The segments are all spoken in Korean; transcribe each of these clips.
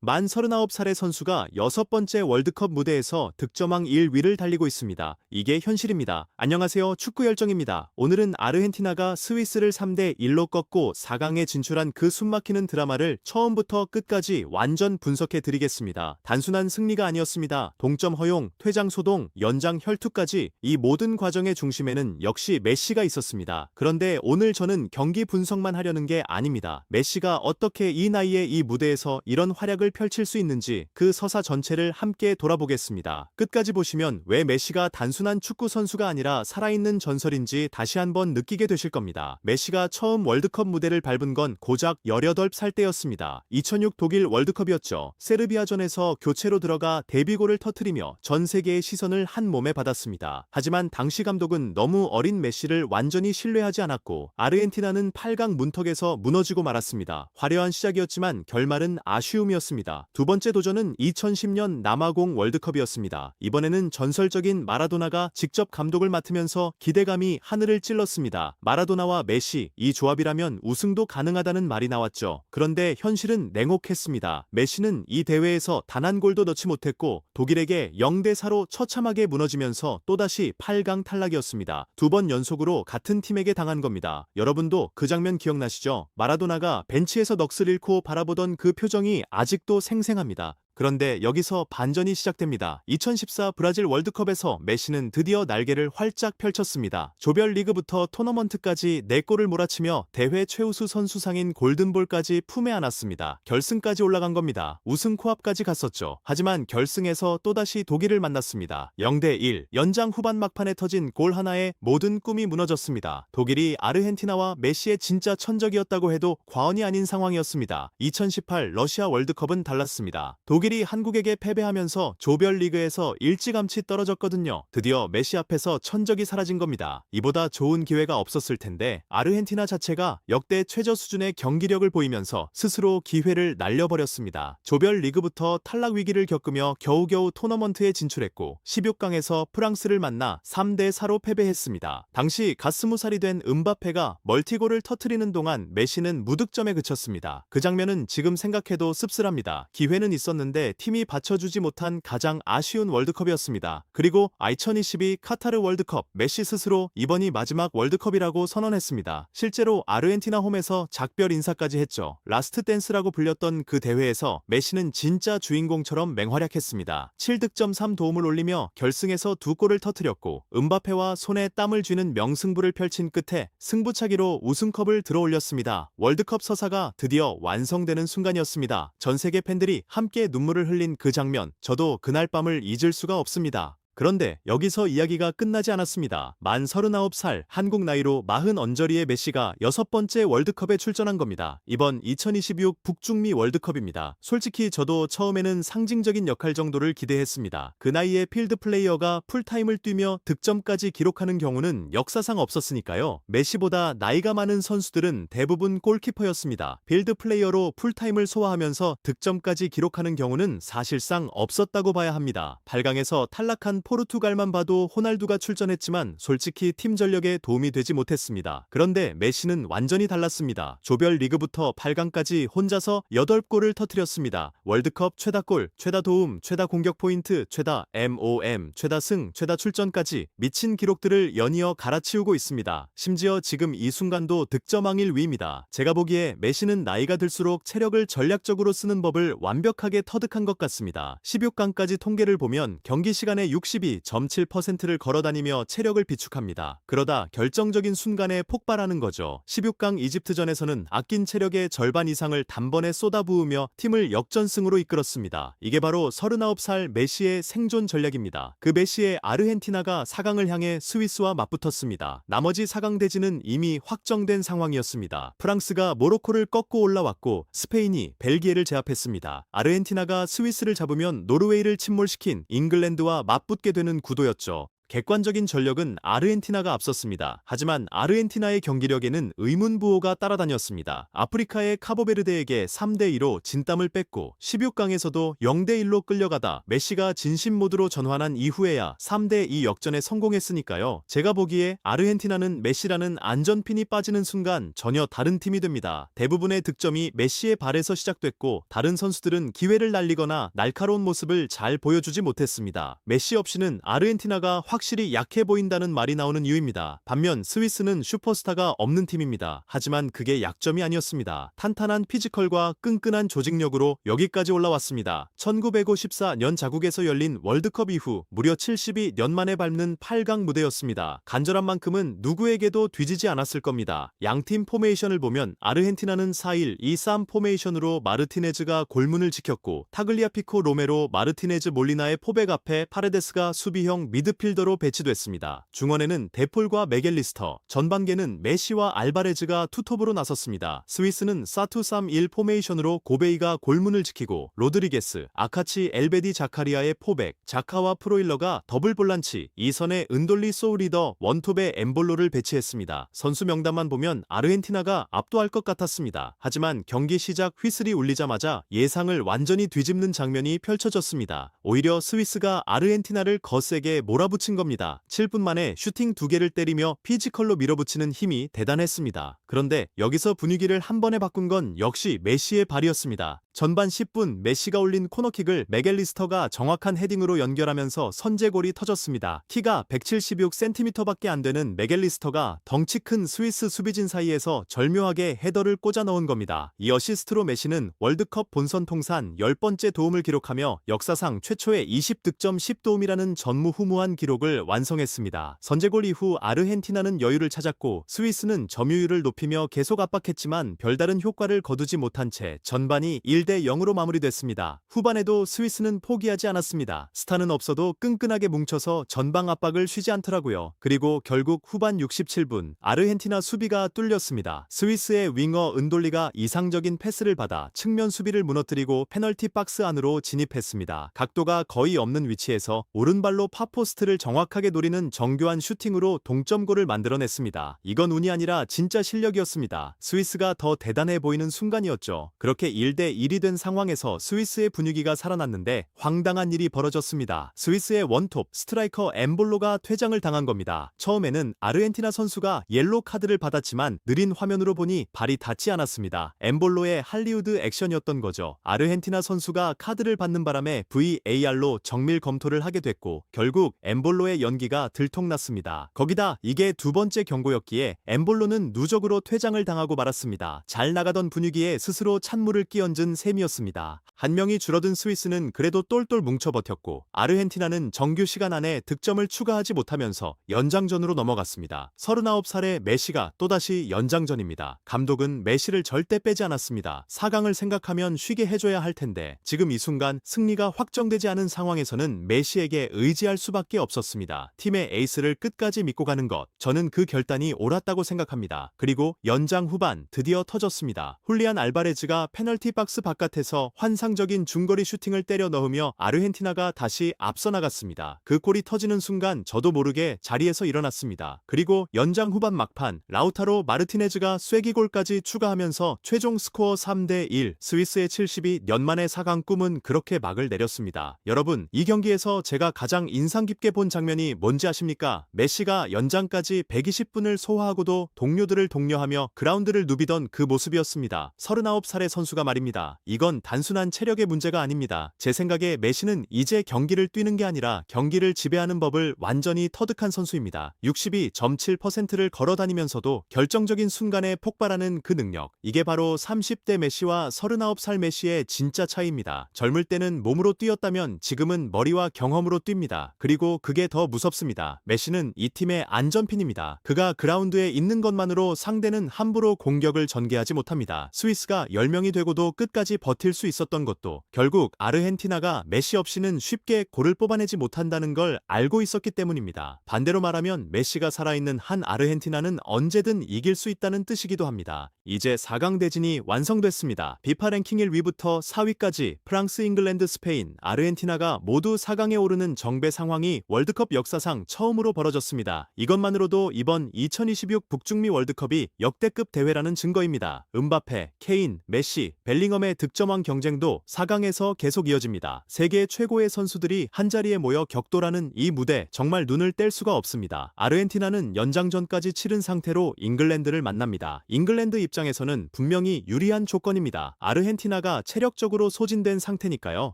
만 39살의 선수가 6번째 월드컵 무대에서 득점왕 1위를 달리고 있습니다. 이게 현실입니다. 안녕하세요. 축구열정입니다. 오늘은 아르헨티나가 스위스를 3대1로 꺾고 4강에 진출한 그 숨막히는 드라마를 처음부터 끝까지 완전 분석해 드리겠습니다. 단순한 승리가 아니었습니다. 동점 허용, 퇴장 소동, 연장 혈투까지 이 모든 과정의 중심에는 역시 메시가 있었습니다. 그런데 오늘 저는 경기 분석만 하려는 게 아닙니다. 메시가 어떻게 이 나이에 이 무대에서 이런 활약을 펼칠 수 있는지 그 서사 전체를 함께 돌아보겠습니다. 끝까지 보시면 왜 메시가 단순한 축구 선수가 아니라 살아있는 전설인지 다시 한번 느끼게 되실 겁니다. 메시가 처음 월드컵 무대를 밟은 건 고작 18살 때였습니다. 2006 독일 월드컵이었죠. 세르비아전에서 교체로 들어가 데뷔골을 터뜨리며 전 세계의 시선을 한 몸에 받았습니다. 하지만 당시 감독은 너무 어린 메시를 완전히 신뢰하지 않았고 아르헨티나는 8강 문턱에서 무너지고 말았습니다. 화려한 시작이었지만 결말은 아쉬움이었습니다. 두 번째 도전은 2010년 남아공 월드컵이었습니다. 이번에는 전설적인 마라도나가 직접 감독을 맡으면서 기대감이 하늘을 찔렀습니다. 마라도나와 메시, 이 조합이라면 우승도 가능하다는 말이 나왔죠. 그런데 현실은 냉혹했습니다. 메시는 이 대회에서 단 한 골도 넣지 못했고 독일에게 0대4로 처참하게 무너지면서 또다시 8강 탈락이었습니다. 두 번 연속으로 같은 팀에게 당한 겁니다. 여러분도 그 장면 기억나시죠? 마라도나가 벤치에서 넋을 잃고 바라보던 그 표정이 아직도 생생합니다. 그런데 여기서 반전이 시작됩니다. 2014 브라질 월드컵에서 메시는 드디어 날개를 활짝 펼쳤습니다. 조별리그부터 토너먼트까지 4골을 몰아치며 대회 최우수 선수상인 골든볼까지 품에 안았습니다. 결승까지 올라간 겁니다. 우승 코앞까지 갔었죠. 하지만 결승에서 또다시 독일을 만났습니다. 0대1, 연장 후반 막판에 터진 골 하나에 모든 꿈이 무너졌습니다. 독일이 아르헨티나와 메시의 진짜 천적이었다고 해도 과언이 아닌 상황이었습니다. 2018 러시아 월드컵은 달랐습니다. 독일이 한국에게 패배하면서 조별리그에서 일찌감치 떨어졌거든요. 드디어 메시 앞에서 천적이 사라진 겁니다. 이보다 좋은 기회가 없었을 텐데 아르헨티나 자체가 역대 최저 수준의 경기력을 보이면서 스스로 기회를 날려버렸습니다. 조별리그부터 탈락 위기를 겪으며 겨우겨우 토너먼트에 진출했고 16강에서 프랑스를 만나 3대4로 패배했습니다. 당시 갓 20살이 된 음바페가 멀티골을 터뜨리는 동안 메시는 무득점에 그쳤습니다. 그 장면은 지금 생각해도 씁쓸합니다. 기회는 있었는데 팀이 받쳐주지 못한 가장 아쉬운 월드컵이었습니다. 그리고 2022 카타르 월드컵, 메시 스스로 이번이 마지막 월드컵이라고 선언했습니다. 실제로 아르헨티나 홈에서 작별 인사까지 했죠. 라스트 댄스라고 불렸던 그 대회에서 메시는 진짜 주인공처럼 맹활약했습니다. 7득점 3도움을 올리며 결승에서 2골을 터뜨렸고 음바페와 손에 땀을 쥐는 명승부를 펼친 끝에 승부차기로 우승컵을 들어올렸습니다. 월드컵 서사가 드디어 완성되는 순간이었습니다. 전 세계 팬들이 함께 눈물을 흘린 그 장면, 저도 그날 밤을 잊을 수가 없습니다. 그런데 여기서 이야기가 끝나지 않았습니다. 만 39살, 한국 나이로 40 언저리의 메시가 6번째 월드컵에 출전한 겁니다. 이번 2026 북중미 월드컵입니다. 솔직히 저도 처음에는 상징적인 역할 정도를 기대했습니다. 그 나이에 필드 플레이어가 풀타임을 뛰며 득점까지 기록하는 경우는 역사상 없었으니까요. 메시보다 나이가 많은 선수들은 대부분 골키퍼였습니다. 필드 플레이어로 풀타임을 소화하면서 득점까지 기록하는 경우는 사실상 없었다고 봐야 합니다. 8강에서 탈락한 포르투갈만 봐도 호날두가 출전했지만 솔직히 팀 전력에 도움이 되지 못했습니다. 그런데 메시는 완전히 달랐습니다. 조별리그부터 8강까지 혼자서 8골을 터뜨렸습니다. 월드컵 최다골, 최다 도움, 최다 공격 포인트, 최다 MOM, 최다 승, 최다 출전까지 미친 기록들을 연이어 갈아치우고 있습니다. 심지어 지금 이 순간도 득점왕일 위입니다. 제가 보기에 메시는 나이가 들수록 체력을 전략적으로 쓰는 법을 완벽하게 터득한 것 같습니다. 16강까지 통계를 보면 경기 시간의 62.7%를 걸어다니며 체력을 비축합니다. 그러다 결정적인 순간에 폭발하는 거죠. 16강 이집트전에서는 아낀 체력의 절반 이상을 단번에 쏟아부으며 팀을 역전승으로 이끌었습니다. 이게 바로 39살 메시의 생존 전략입니다. 그 메시의 아르헨티나가 4강을 향해 스위스와 맞붙었습니다. 나머지 4강 대진은 이미 확정된 상황이었습니다. 프랑스가 모로코를 꺾고 올라왔고 스페인이 벨기에를 제압했습니다. 아르헨티나가 스위스를 잡으면 노르웨이를 침몰시킨 잉글랜드와 맞붙게 되는 구도였죠. 객관적인 전력은 아르헨티나가 앞섰습니다. 하지만 아르헨티나의 경기력에는 의문부호가 따라다녔습니다. 아프리카의 카보베르데에게 3대2로 진땀을 뺐고 16강에서도 0대1로 끌려가다 메시가 진심 모드로 전환한 이후에야 3대2 역전에 성공했으니까요. 제가 보기에 아르헨티나는 메시라는 안전핀이 빠지는 순간 전혀 다른 팀이 됩니다. 대부분의 득점이 메시의 발에서 시작됐고 다른 선수들은 기회를 날리거나 날카로운 모습을 잘 보여주지 못했습니다. 메시 없이는 아르헨티나가 확실히 약해 보인다는 말이 나오는 이유입니다. 반면 스위스는 슈퍼스타가 없는 팀입니다. 하지만 그게 약점이 아니었습니다. 탄탄한 피지컬과 끈끈한 조직력으로 여기까지 올라왔습니다. 1954년 자국에서 열린 월드컵 이후 무려 72년 만에 밟는 8강 무대였습니다. 간절한 만큼은 누구에게도 뒤지지 않았을 겁니다. 양팀 포메이션을 보면 아르헨티나는 4-1-2-3 포메이션으로 마르티네즈가 골문을 지켰고 타글리아피코 로메로 마르티네즈 몰리나의 포백 앞에 파레데스가 수비형 미드필더로 배치됐습니다. 중원에는 데폴과 메겔리스터, 전반계는 메시와 알바레즈가 투톱으로 나섰습니다. 스위스는 4-2-3-1 포메이션으로 고베이가 골문을 지키고 로드리게스, 아카치 엘베디 자카리아의 포백, 자카와 프로일러가 더블 볼란치, 이선에 은돌리 소우리더, 원톱에 엠볼로를 배치했습니다. 선수 명단만 보면 아르헨티나가 압도할 것 같았습니다. 하지만 경기 시작 휘슬이 울리자마자 예상을 완전히 뒤집는 장면이 펼쳐졌습니다. 오히려 스위스가 아르헨티나를 거세게 몰아붙인 겁니다. 7분 만에 슈팅 2개를 때리며 피지컬로 밀어붙이는 힘이 대단했습니다. 그런데 여기서 분위기를 한 번에 바꾼 건 역시 메시의 발이었습니다. 전반 10분 메시가 올린 코너킥을 메겔리스터가 정확한 헤딩으로 연결하면서 선제골이 터졌습니다. 키가 176cm밖에 안 되는 메겔리스터가 덩치 큰 스위스 수비진 사이에서 절묘하게 헤더를 꽂아 넣은 겁니다. 이 어시스트로 메시는 월드컵 본선 통산 10번째 도움을 기록하며 역사상 최초의 20득점 10도움이라는 전무후무한 기록을 완성했습니다. 선제골 이후 아르헨티나는 여유를 찾았고 스위스는 점유율을 높이며 계속 압박했지만 별다른 효과를 거두지 못한 채 전반이 1대 0으로 마무리됐습니다. 후반에도 스위스는 포기하지 않았습니다. 스타는 없어도 끈끈하게 뭉쳐서 전방 압박을 쉬지 않더라고요. 그리고 결국 후반 67분 아르헨티나 수비가 뚫렸습니다. 스위스의 윙어 은돌리가 이상적인 패스를 받아 측면 수비를 무너뜨리고 페널티 박스 안으로 진입했습니다. 각도가 거의 없는 위치에서 오른발로 파포스트를 정확하게 노리는 정교한 슈팅으로 동점골을 만들어냈습니다. 이건 운이 아니라 진짜 실력이었습니다. 스위스가 더 대단해 보이는 순간이었죠. 그렇게 1대 1이 된 상황에서 스위스의 분위기가 살아났는데 황당한 일이 벌어졌습니다. 스위스의 원톱 스트라이커 엠볼로가 퇴장을 당한 겁니다. 처음에는 아르헨티나 선수가 옐로 카드를 받았지만 느린 화면으로 보니 발이 닿지 않았습니다. 엠볼로의 할리우드 액션이었던 거죠. 아르헨티나 선수가 카드를 받는 바람에 VAR로 정밀 검토를 하게 됐고 결국 엠볼로의 연기가 들통났습니다. 거기다 이게 두 번째 경고였기에 엠볼로는 누적으로 퇴장을 당하고 말았습니다. 잘 나가던 분위기에 스스로 찬물을 끼얹은 셈이었습니다. 한 명이 줄어든 스위스는 그래도 똘똘 뭉쳐 버텼고 아르헨티나는 정규 시간 안에 득점을 추가하지 못하면서 연장전으로 넘어갔습니다. 39살의 메시가 또다시 연장전입니다. 감독은 메시를 절대 빼지 않았습니다. 4강을 생각하면 쉬게 해줘야 할 텐데 지금 이 순간 승리가 확정되지 않은 상황에서는 메시에게 의지할 수밖에 없었습니다. 팀의 에이스를 끝까지 믿고 가는 것, 저는 그 결단이 옳았다고 생각합니다. 그리고 연장 후반 드디어 터졌습니다. 훌리안 알바레즈가 페널티 박스 바깥에서 환상적인 중거리 슈팅을 때려 넣으며 아르헨티나가 다시 앞서 나갔습니다. 그 골이 터지는 순간 저도 모르게 자리에서 일어났습니다. 그리고 연장 후반 막판 라우타로 마르티네즈가 쐐기골까지 추가하면서 최종 스코어 3대 1, 스위스의 72년 만의 4강 꿈은 그렇게 막을 내렸습니다. 여러분, 이 경기에서 제가 가장 인상 깊게 본 장면이 뭔지 아십니까? 메시가 연장까지 120분을 소화하고도 동료들을 독려하며 그라운드를 누비던 그 모습이었습니다. 39살의 선수가 말입니다. 이건 단순한 체력의 문제가 아닙니다. 제 생각에 메시는 이제 경기를 뛰는 게 아니라 경기를 지배하는 법을 완전히 터득한 선수입니다. 62.7%를 걸어다니면서도 결정적인 순간에 폭발하는 그 능력. 이게 바로 30대 메시와 39살 메시의 진짜 차이입니다. 젊을 때는 몸으로 뛰었다면 지금은 머리와 경험으로 뜁니다. 그리고 그게 더 무섭습니다. 메시는 이 팀의 안전핀입니다. 그가 그라운드에 있는 것만으로 상대 상대는 함부로 공격을 전개하지 못합니다. 스위스가 10명이 되고도 끝까지 버틸 수 있었던 것도 결국 아르헨티나가 메시 없이는 쉽게 골을 뽑아내지 못한다는 걸 알고 있었기 때문입니다. 반대로 말하면 메시가 살아있는 한 아르헨티나는 언제든 이길 수 있다는 뜻이기도 합니다. 이제 4강 대진이 완성됐습니다. 비파 랭킹 1위부터 4위까지 프랑스, 잉글랜드, 스페인, 아르헨티나가 모두 4강에 오르는 정배 상황이 월드컵 역사상 처음으로 벌어졌습니다. 이것만으로도 이번 2026 북중미 월드컵이 역대급 대회라는 증거입니다. 음바페, 케인, 메시, 벨링엄의 득점왕 경쟁도 4강에서 계속 이어집니다. 세계 최고의 선수들이 한자리에 모여 격돌하는 이 무대 정말 눈을 뗄 수가 없습니다. 아르헨티나는 연장전까지 치른 상태로 잉글랜드를 만납니다. 잉글랜드 입장에서는 분명히 유리한 조건입니다. 아르헨티나가 체력적으로 소진된 상태니까요.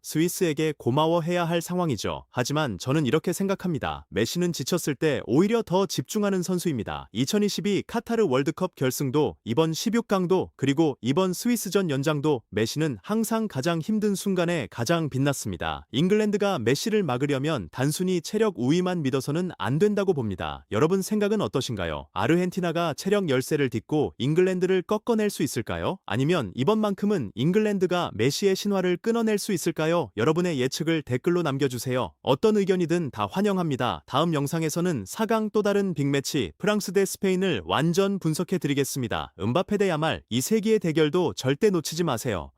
스위스에게 고마워해야 할 상황이죠. 하지만 저는 이렇게 생각합니다. 메시는 지쳤을 때 오히려 더 집중하는 선수입니다. 2022 카타르 월드컵 결승도 이번 16강도 그리고 이번 스위스전 연장도 메시는 항상 가장 힘든 순간에 가장 빛났습니다. 잉글랜드가 메시를 막으려면 단순히 체력 우위만 믿어서는 안 된다고 봅니다. 여러분 생각은 어떠신가요? 아르헨티나가 체력 열세를 딛고 잉글랜드를 꺾어낼 수 있을까요? 아니면 이번만큼은 잉글랜드가 메시의 신화를 끊어낼 수 있을까요? 여러분의 예측을 댓글로 남겨주세요. 어떤 의견이든 다 환영합니다. 다음 영상에서는 4강 또 다른 빅매치 프랑스 대 스페인을 완전 분석해 드리겠습니다. 음바페 대 야말 이 세기의 대결도 절대 놓치지 마세요.